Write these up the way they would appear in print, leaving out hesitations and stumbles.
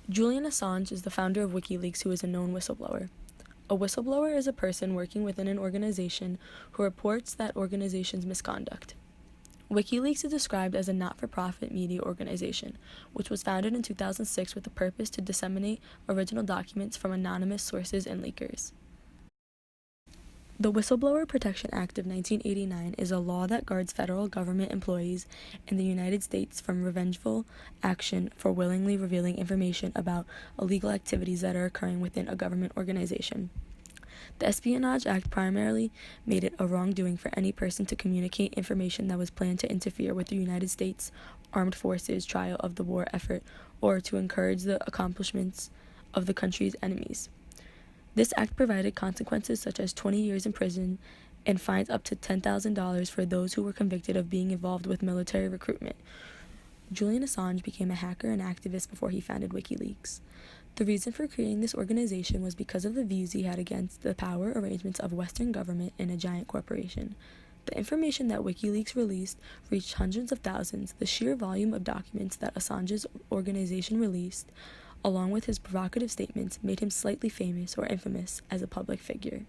Julian Assange is the founder of WikiLeaks, who is a known whistleblower. A whistleblower is a person working within an organization who reports that organization's misconduct. WikiLeaks is described as a not-for-profit media organization, which was founded in 2006 with the purpose to disseminate original documents from anonymous sources and leakers. The Whistleblower Protection Act of 1989 is a law that guards federal government employees in the United States from revengeful action for willingly revealing information about illegal activities that are occurring within a government organization. The Espionage Act primarily made it a wrongdoing for any person to communicate information that was planned to interfere with the United States Armed Forces trial of the war effort or to encourage the accomplishments of the country's enemies. This act provided consequences such as 20 years in prison and fines up to $10,000 for those who were convicted of being involved with military recruitment. Julian Assange became a hacker and activist before he founded WikiLeaks. The reason for creating this organization was because of the views he had against the power arrangements of Western government and a giant corporation. The information that WikiLeaks released reached hundreds of thousands. The sheer volume of documents that Assange's organization released, along with his provocative statements, made him slightly famous or infamous as a public figure.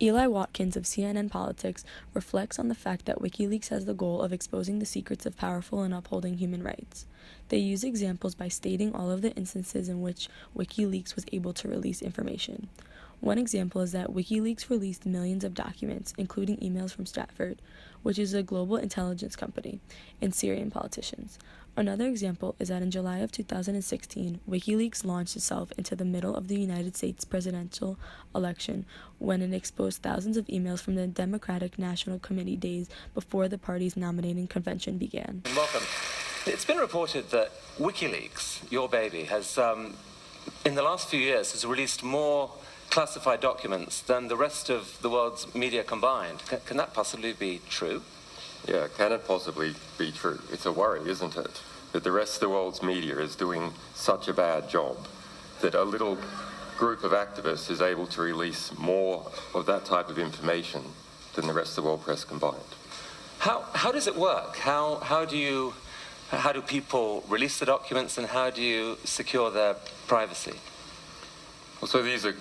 Eli Watkins of CNN Politics reflects on the fact that WikiLeaks has the goal of exposing the secrets of powerful and upholding human rights. They use examples by stating all of the instances in which WikiLeaks was able to release information. One example is that WikiLeaks released millions of documents, including emails from Stratford, which is a global intelligence company, and Syrian politicians. Another example is that in July of 2016, WikiLeaks launched itself into the middle of the United States presidential election when it exposed thousands of emails from the Democratic National Committee days before the party's nominating convention began. Welcome. It's been reported that WikiLeaks, your baby, has, in the last few years, has released more classified documents than the rest of the world's media combined. Can that possibly be true? Yeah, can it possibly be true? It's a worry, isn't it? That the rest of the world's media is doing such a bad job that a little group of activists is able to release more of that type of information than the rest of the world press combined. How does it work? How do people release the documents, and how do you secure their privacy? Well, so these are,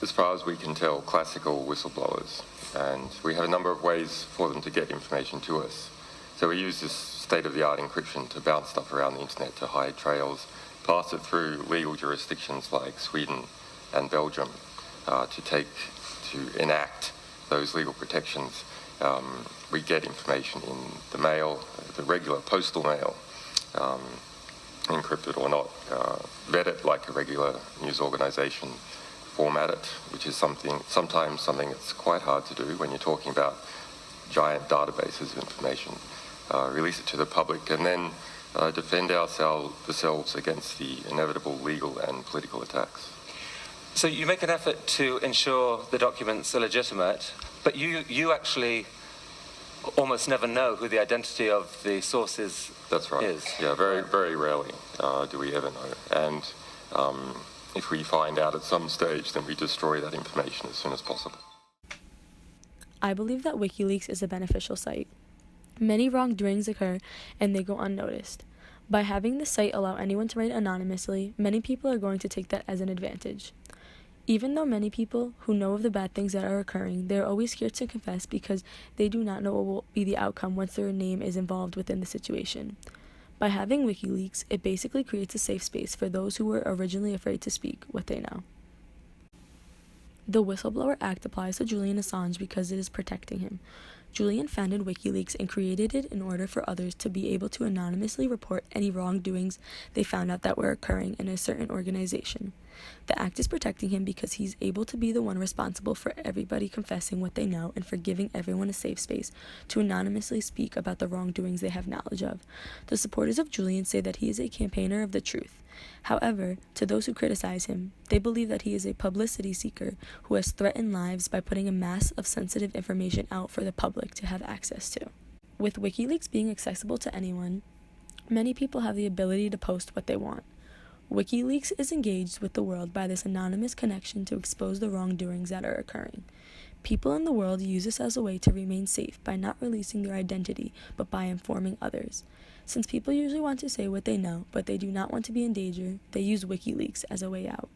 as far as we can tell, classical whistleblowers. And we have a number of ways for them to get information to us. So we use this state-of-the-art encryption to bounce stuff around the internet to hide trails, pass it through legal jurisdictions like Sweden and Belgium to enact those legal protections. We get information in the mail, the regular postal mail, encrypted or not, vet it like a regular news organization, format it, which is sometimes something that's quite hard to do when you're talking about giant databases of information. Release it to the public, and then defend ourselves against the inevitable legal and political attacks. So you make an effort to ensure the documents are legitimate, but you actually almost never know who the identity of the sources That's right. is. Yeah, very, very rarely do we ever know. And if we find out at some stage, then we destroy that information as soon as possible. I believe that WikiLeaks is a beneficial site. Many wrongdoings occur and they go unnoticed. By having the site allow anyone to write anonymously, many people are going to take that as an advantage. Even though many people who know of the bad things that are occurring, they are always scared to confess because they do not know what will be the outcome once their name is involved within the situation. By having WikiLeaks, it basically creates a safe space for those who were originally afraid to speak what they know. The Whistleblower Act applies to Julian Assange because it is protecting him. Julian founded WikiLeaks and created it in order for others to be able to anonymously report any wrongdoings they found out that were occurring in a certain organization. The act is protecting him because he's able to be the one responsible for everybody confessing what they know and for giving everyone a safe space to anonymously speak about the wrongdoings they have knowledge of. The supporters of Julian say that he is a campaigner of the truth. However, to those who criticize him, they believe that he is a publicity seeker who has threatened lives by putting a mass of sensitive information out for the public to have access to. With WikiLeaks being accessible to anyone, many people have the ability to post what they want. WikiLeaks is engaged with the world by this anonymous connection to expose the wrongdoings that are occurring. People in the world use this as a way to remain safe by not releasing their identity, but by informing others. Since people usually want to say what they know, but they do not want to be in danger, they use WikiLeaks as a way out.